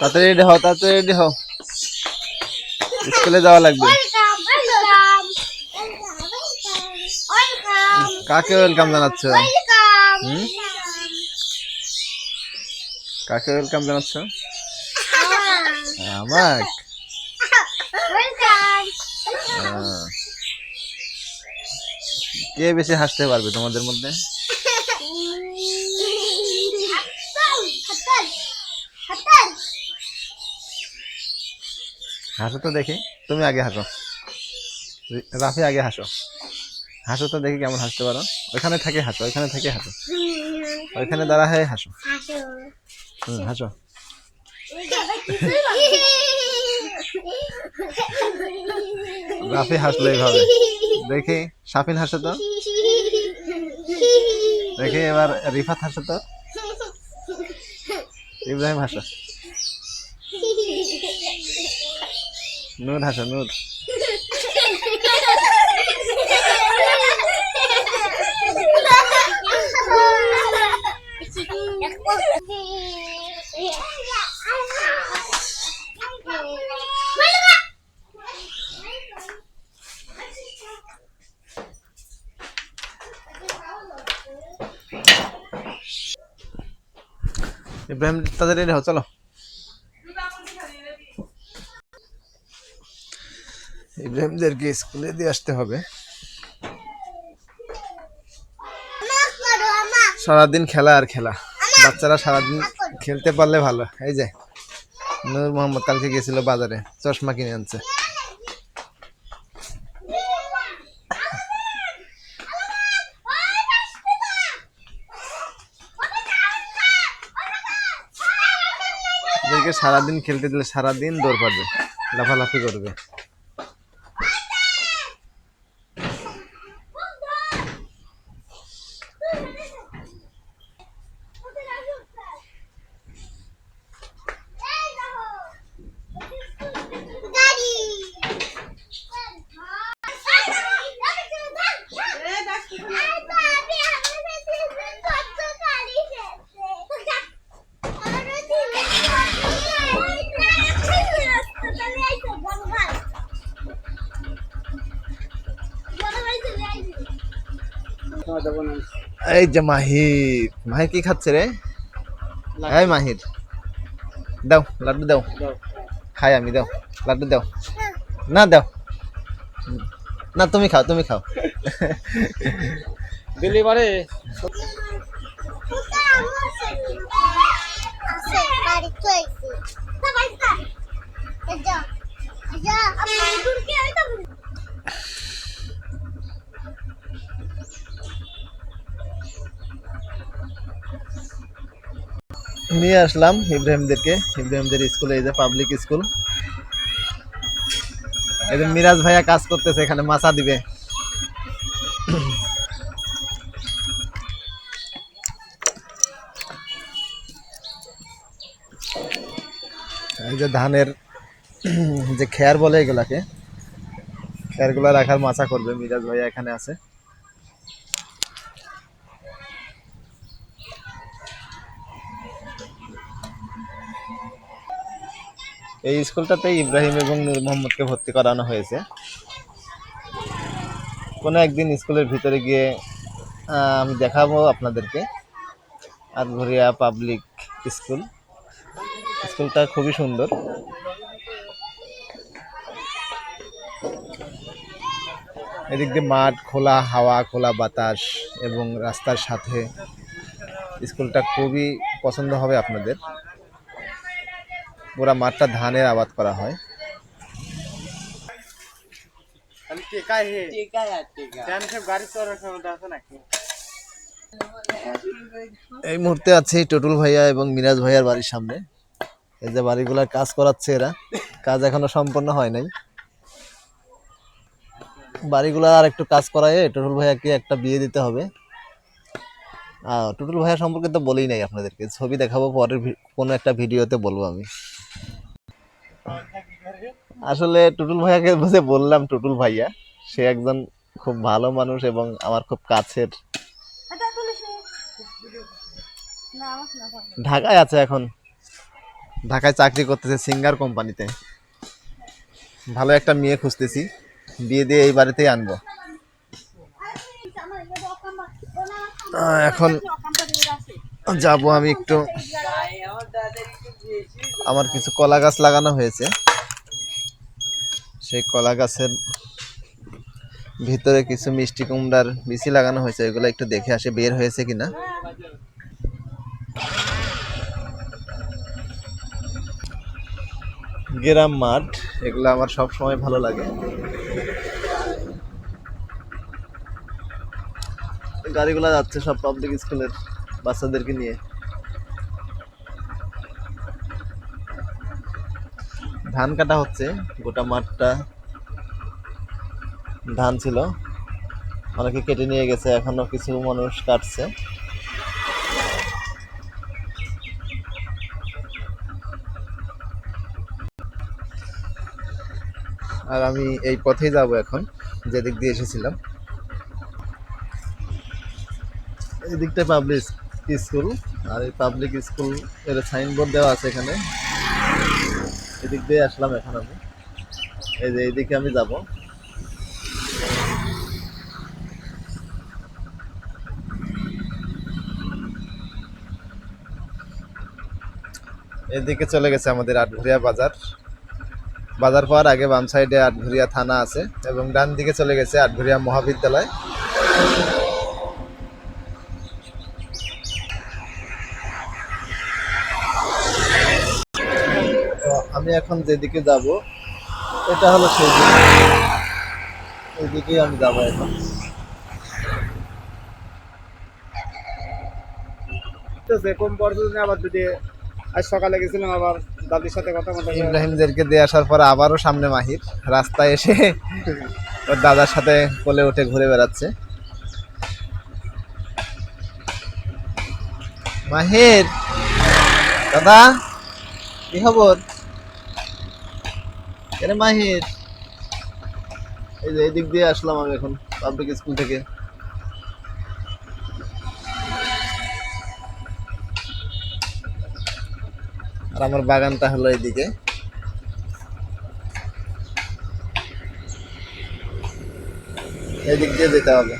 তাড়াতাড়ি রেডি হও, তাড়াতাড়ি রেডি হও, স্কুলে যাওয়া লাগবে। কাকে ওয়েলকাম জানাচ্ছ? কাকে ওয়েলকাম জানাচ্ছ? আমাক? কে বেশি হাসতে পারবে তোমাদের মধ্যে? হাসো তো দেখি, তুমি আগে হাসো, রাফি আগে হাসো, হাসো তো দেখি কেমন হাসতে পারো। ওইখানে থেকে হাসো, ওইখানে থেকে হাসো, ওইখানে দাঁড়া হয়ে হাসো। হাসো। রাফি হাসলো এইভাবে, দেখি সাফিন হাসো তো দেখি, এবার রিফাত হাসো তো, ইব্রাহিম হাসো, নূর হাসো, নূর। ইব্রাহিম তাদের রেডি হও, চলো। ইব্রাহিমদেরকে স্কুলে দিয়ে আসতে হবে। সারাদিন খেলা আর খেলা, বাচ্চারা সারাদিন খেলতে পারলে ভালো। এই যে নূর মোহাম্মদ কালকে গেছিল বাজারে, চশমা কিনে আনছে। এদেরকে সারাদিন খেলতে দিলে সারাদিন দৌড় পাবে, লাফালাফি করবে। এই যে মাহির, মাহির কি খাচ্ছে রে? এই মাহির, দাও লাড্ডু দাও, খাই আমি, দাও লাড্ডু দাও। না দাও না, তুমি খাও, তুমি খাও। দিল্লি বারে নিয়ে আসলাম ইব্রাহিমদেরকে, ইব্রাহিমদের স্কুলে, এই যে পাবলিক স্কুল। এই যে মিরাজ ভাইয়া কাজ করতেছে এখানে, মাছা দিবে। এই যে ধানের যে খেয়ার বলে এগুলাকে, খেয়ারগুলা রাখার মাছা করবে মিরাজ ভাইয়া এখানে আছে। এই স্কুলটাতে ইব্রাহিম এবং নূর মোহাম্মদকে ভর্তি করানো হয়েছে। কোনো একদিন স্কুলের ভিতরে গিয়ে আমি দেখাবো আপনাদেরকে। আটঘরিয়া পাবলিক স্কুল, স্কুলটা খুবই সুন্দর। এদিক দিয়ে মাঠ, খোলা হাওয়া, খোলা বাতাস এবং রাস্তার সাথে স্কুলটা খুবই পছন্দ হবে আপনাদের। পুরা মাঠটা ধানের আবাদ করা হয়। এই মুহূর্তে আছে টুটুল ভাইয়া এবং মিরাজ ভাইয়ার বাড়ির সামনে। এই যে বাড়িগুলার কাজ করাচ্ছে এরা, কাজ এখনো সম্পন্ন হয় নাই। বাড়িগুলা আর একটু কাজ করায় টুটুল ভাইয়াকে একটা বিয়ে দিতে হবে। টুটুল ভাইয়া সম্পর্কে তো বলেই নাই আপনাদেরকে, ছবি দেখাবো পরের কোনো একটা ভিডিওতে বলবো আমি। আসলে টুটুল ভাইয়াকে বসে বললাম টুটুল ভাইয়া, সে একজন খুব ভালো মানুষ এবং আমার খুব কাছের। ঢাকায় আছে এখন, ঢাকায় চাকরি করতেছে সিঙ্গার কোম্পানিতে। ভালো একটা মেয়ে খুঁজতেছি, বিয়ে দিয়ে এই বাড়িতেই আনবো। এখন যাব আমি একটু, আমার কিছু কলা গাছ লাগানো হয়েছে, সেই কলা গাছের ভিতরে কিছু মিষ্টি কুমড়ার বিচি লাগানো হয়েছে, এগুলো একটু দেখে আসে বের হয়েছে কিনা। গ্রাম মাঠ, এগুলো আমার সব সময় ভালো লাগে। গাড়িগুলো যাচ্ছে সব পাবলিক স্কুলের বাচ্চাদেরকে নিয়ে। ধান কাটা হচ্ছে, গোটা মাঠটা ধান ছিল, অনেকে কেটে নিয়ে গেছে, এখনো কিছু মানুষ কাটছে। আর আমি এই পথেই যাব এখন, যেদিক দিয়ে এসেছিলাম। এই দিকটা পাবলিক স্কুল, আর এই পাবলিক স্কুল এর সাইনবোর্ড দেওয়া আছে এখানে। এদিক দিয়ে আসলাম এখন আমি, এই যে এইদিকে আমি যাব। এদিকে চলে গেছে আমাদের আটঘরিয়া বাজার। বাজার পাওয়ার আগে বাম সাইডে আটঘরিয়া থানা আছে, এবং ডান দিকে চলে গেছে আটঘরিয়া মহাবিদ্যালয়। তো আমি এখন যেদিকে যাব এটা হলো সেই দিকে, ওইদিকেই আমি যাবো এখন। কম পড়াশোনা আবার যদি আজ সকালে গেছিলাম আবার দাদির সাথে কথা বলতে ইব্রাহিমদেরকে দিয়ে আসার পর আবারও সামনে মাহির রাস্তায় এসে ওর দাদার সাথে কোলে উঠে ঘুরে বেড়াচ্ছে। মাহির, দাদা কি খবর? এরে মাহির, এই যে এই দিক দিয়ে আসলাম আমি এখন পাবলিক স্কুল থেকে। আর আমার বাগানটা হলো এইদিকে। এই দিক দিয়ে যেতে হবে।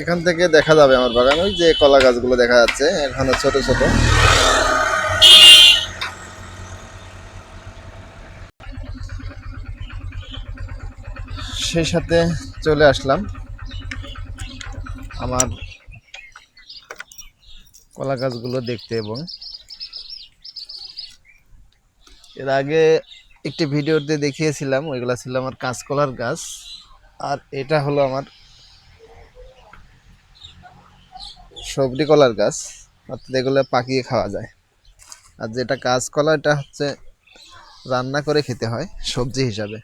এখান থেকে দেখা যাবে আমার বাগান, ওই যে কলা গাছগুলো দেখা যাচ্ছে এখনো ছোট ছোট। সেই সাথে চলে আসলাম আমার কলা গাছগুলো দেখতে। এবং এর আগে একটি ভিডিওতে দেখিয়েছিলাম, ওইগুলা ছিল আমার কাঁচকলার গাছ, আর এটা হলো আমার সবজি কলার গাছ, অর্থাৎ এগুলো পাকিয়ে খাওয়া যায়। আর যেটা কাঁচকলা এটা হচ্ছে রান্না করে খেতে হয় সবজি হিসাবে।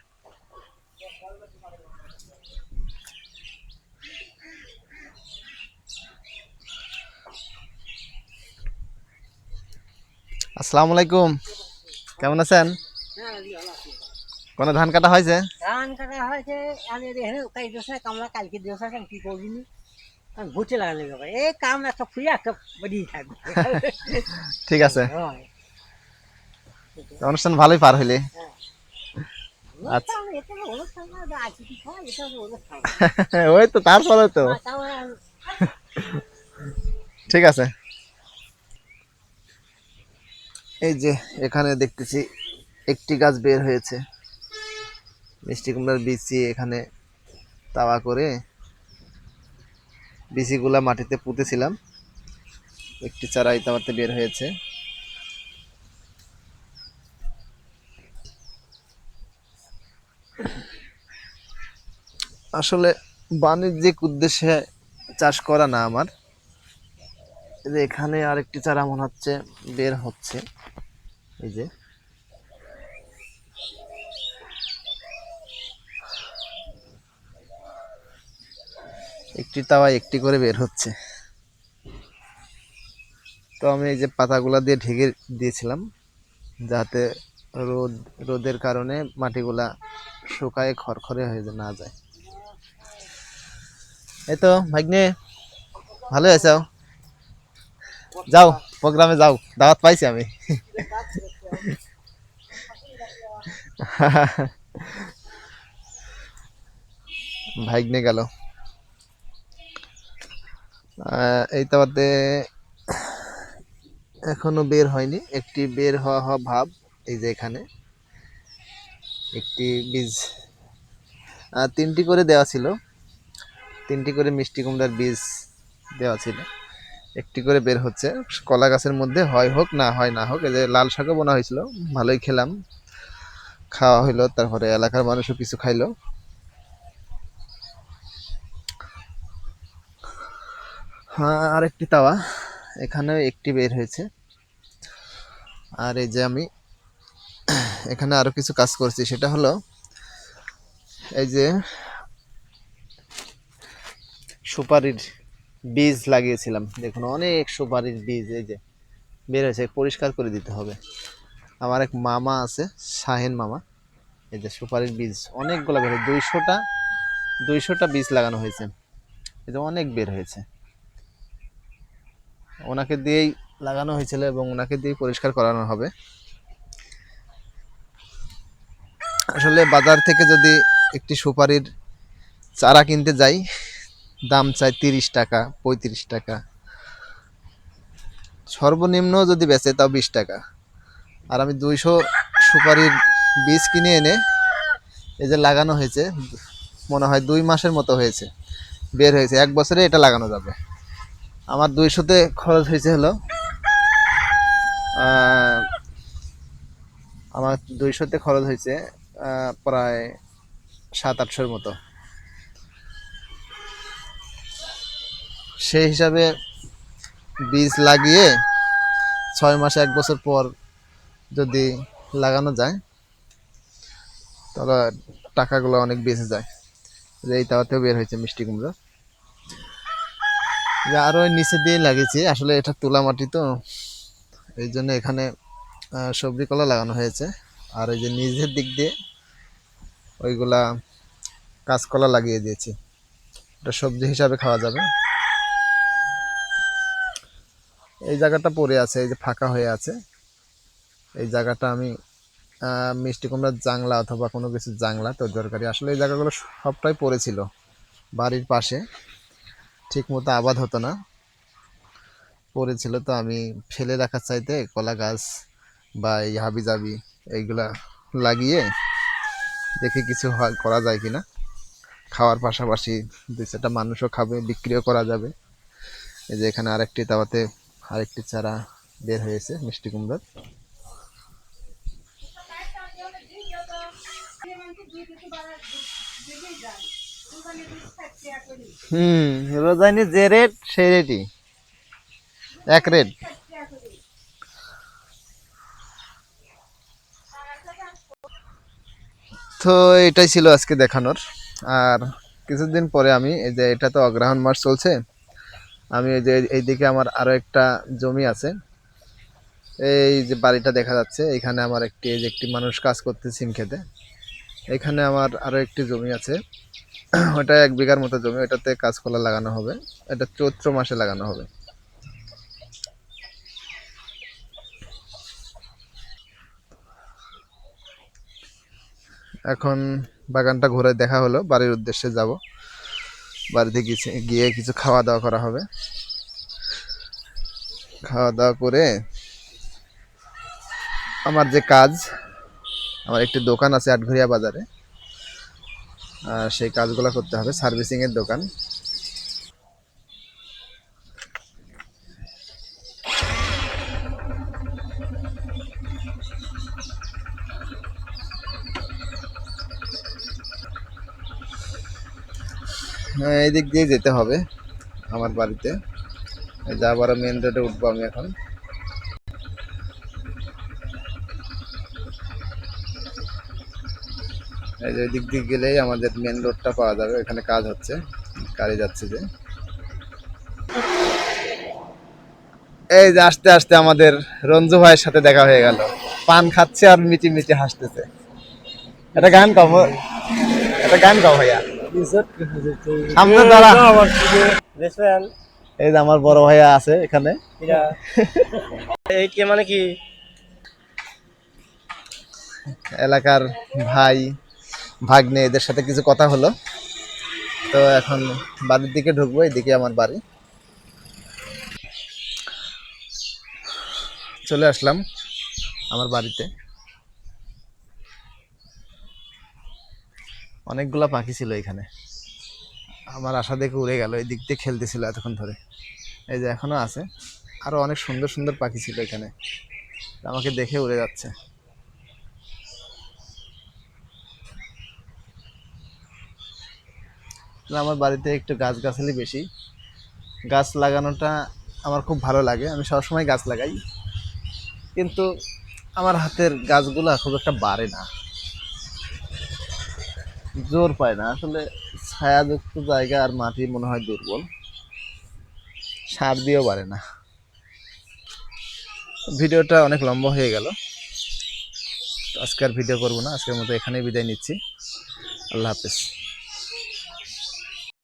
আসসালামু আলাইকুম, কেমন আছেন? কোনো ধান কাটা হয়েছে? ধান কাটা হয়েছে, আমি এখানে কাজ দিয়েছে কামলা কালকে দিয়েছে, আমি কি করবিনি আমি ঘুরতে লাগালে ব্যাপার এই কাম একটা খুঁজে একটা বেরিয়ে থাকবে। ঠিক আছে, অনুষ্ঠান ভালোই পার হইলে। আচ্ছা ওই তো তারপরে তো ঠিক আছে। এই যে এখানে দেখতেছি একটি গাছ বের হয়েছে, মিষ্টি কুমড়ার বিচি এখানে তাওয়া করে বিচিগুলা মাটিতে পুঁতেছিলাম, একটি চারা ইতামাতে বের হয়েছে। আসলে বাণিজ্যিক উদ্দেশ্যে চাষ করা না আমার। এই যে এখানে আরেকটি চারা মনে হচ্ছে বের হচ্ছে, এই যে একটি তাওয়া একটি করে বের হচ্ছে। তো আমি এই যে পাতাগুলা দিয়ে ঢেকে দিয়েছিলাম যাতে রোদের কারণে মাটিগুলা শুকায় খড়খড়ে হয়ে না যায়। এই তো ভাগ্নে, ভালো আছো? যাও প্রোগ্রামে যাও, দাওয়াত পাইছি আমি। ভাগ্নে গেল। এই তাওয়াতে এখনো বের হয়নি, একটি বের হওয়া হওয়া ভাব। এই যে এখানে একটি বীজ, 3টি করে দেওয়া ছিল, 3টি করে মিষ্টি কুমড়ার বীজ দেওয়া ছিল, একটি করে বের হচ্ছে। কলা গাছের মধ্যে হয় হোক না হয় না হোক। এই যে লাল শাকও বোনা হয়েছিল, ভালোই খেলাম, খাওয়া হইলো, তারপরে এলাকার মানুষও কিছু খাইলো। হ্যাঁ, আরেকটি তাওয়া, এখানেও একটি বের হয়েছে। আর এই যে আমি এখানে আরো কিছু কাজ করছি, সেটা হলো এই যে সুপারির বীজ লাগিয়েছিলাম, দেখুন অনেক সুপারির বীজ এই যে বের হয়েছে, পরিষ্কার করে দিতে হবে। আমার এক মামা আছে, শাহিন মামা, এই যে সুপারির বীজ অনেকগুলো বের হয়েছে, 200টা বীজ লাগানো হয়েছে। এই যে অনেক বের হয়েছে, ওনাকে দিয়েই লাগানো হয়েছিল এবং ওনাকে দিয়েই পরিষ্কার করানো হবে। আসলে বাজার থেকে যদি একটি সুপারির চারা কিনতে যাই, দাম চাই 30 টাকা, 35 টাকা, সর্বনিম্ন যদি বেচে তাও 20 টাকা। আর আমি 200 সুপারির বীজ কিনে এনে এই যে লাগানো হয়েছে, মনে হয় 2 মাসের মতো হয়েছে, বের হয়েছে, 1 বছরে এটা লাগানো যাবে। আমার 200তে খরচ হয়েছে হলো আমার 200তে খরচ হয়েছে প্রায় 700-800-র মতো। সেই হিসাবে বীজ লাগিয়ে 6 মাস 1 বছর পর যদি লাগানো যায় তাহলে টাকাগুলো অনেক বেঁচে যায়। যে এই তাওয়াতেও বের হয়েছে মিষ্টি কুমড়া, যে আরো নিচে দিয়ে লাগিয়েছি। আসলে এটা তুলা মাটি তো, এই জন্য এখানে সবজি কলা লাগানো হয়েছে। আর এই যে নিচের দিক দিয়ে ওইগুলা কাঁচকলা লাগিয়ে দিয়েছি, এটা সবজি হিসাবে খাওয়া যাবে। এই জায়গাটা পড়ে আছে, এই যে ফাঁকা হয়ে আছে, এই জায়গাটা আমি মিষ্টি কুমড়ার জাংলা অথবা কোনো কিছু জাংলা তো দরকারি। আসলে এই জায়গাগুলো সবটাই পড়েছিল বাড়ির পাশে, ঠিক মতো আবাদ হতো না, পড়েছিল। তো আমি ফেলে রাখার চাইতে কলা গাছ বা এই হাবি জাবি এইগুলা লাগিয়ে দেখি কিছু করা যায় কিনা, খাওয়ার পাশাপাশি 2-4টা মানুষও খাবে, বিক্রিও করা যাবে। এই যে এখানে আরেকটি তাওয়াতে আরেকটি চারা বের হয়েছে মিষ্টি কুমড়ার। রোজাইনি যে রেট সেই রেটই, এক রেট। তো এটাই ছিল আজকে দেখানোর। আর কিছুদিন পরে আমি এই যে, এটা তো অগ্রহায়ণ মাস চলছে, আমি এই যে এইদিকে আমার আরো একটা জমি আছে, এই যে বাড়িটা দেখা যাচ্ছে, এখানে আমার একটি মানুষ কাজ করতে সিম খেতে। এখানে আমার আরো একটি জমি আছে, ওটা 1 বিঘার মতো জমি, ওটাতে কাঁচকলা লাগানো হবে, এটা চৈত্র মাসে লাগানো হবে। এখন বাগানটা ঘুরে দেখা হলো, বাড়ির উদ্দেশ্যে যাব, বাড়িতে গিয়ে কিছু খাওয়া দাওয়া করা হবে। খাওয়া দাওয়া করে আমার যে কাজ, আমার একটি দোকান আছে আটঘরিয়া বাজারে, সেই কাজগুলো করতে হবে, সার্ভিসিং এর দোকান। এই দিক দিয়ে যেতে হবে আমার বাড়িতে, যা আবার মেন রোডে উঠবো আমি এখন। এই যে দিক দিয়ে গেলেই আমাদের মেন রোডটা পাওয়া যাবে, এখানে কাজ হচ্ছে, গাড়ি যাচ্ছে যে। এই যে আস্তে আস্তে আমাদের রঞ্জু ভাইয়ের সাথে দেখা হয়ে গেল, পান খাচ্ছে আর মিটি মিটি হাসতেছে। এটা গান গাও, এটা গান গাও ভাইয়া। সামনে দাঁড়া। বেসবেন এই যে আমার বড় ভাইয়া আছে এখানে। এরা এই কে মানে কি এলাকার ভাই ভাগ্নে এদের সাথে কিছু কথা হলো, তো এখন বাড়ির দিকে ঢুকবো। এদিকে আমার বাড়ি, চলে আসলাম আমার বাড়িতে। অনেকগুলা পাখি ছিল এখানে, আমার আশা দেখে উড়ে গেল। এই দিক দিয়ে খেলতেছিল এতক্ষণ ধরে, এই যে এখনো আছে। আরো অনেক সুন্দর সুন্দর পাখি ছিল এখানে, আমাকে দেখে উড়ে যাচ্ছে। আমার বাড়িতে একটু গাছগাছালি বেশি, গাছ লাগানোটা আমার খুব ভালো লাগে। আমি সবসময় গাছ লাগাই, কিন্তু আমার হাতের গাছগুলা খুব একটা বাড়ে না, জোর পায় না আসলে। ছায়াযুক্ত জায়গা আর মাটি মনে হয় দুর্বল, সার দিয়েও বাড়ে না। ভিডিওটা অনেক লম্বা হয়ে গেল, আজকে আর ভিডিও করবো না। আজকের মতো এখানেই বিদায় নিচ্ছি। আল্লাহ হাফেজ।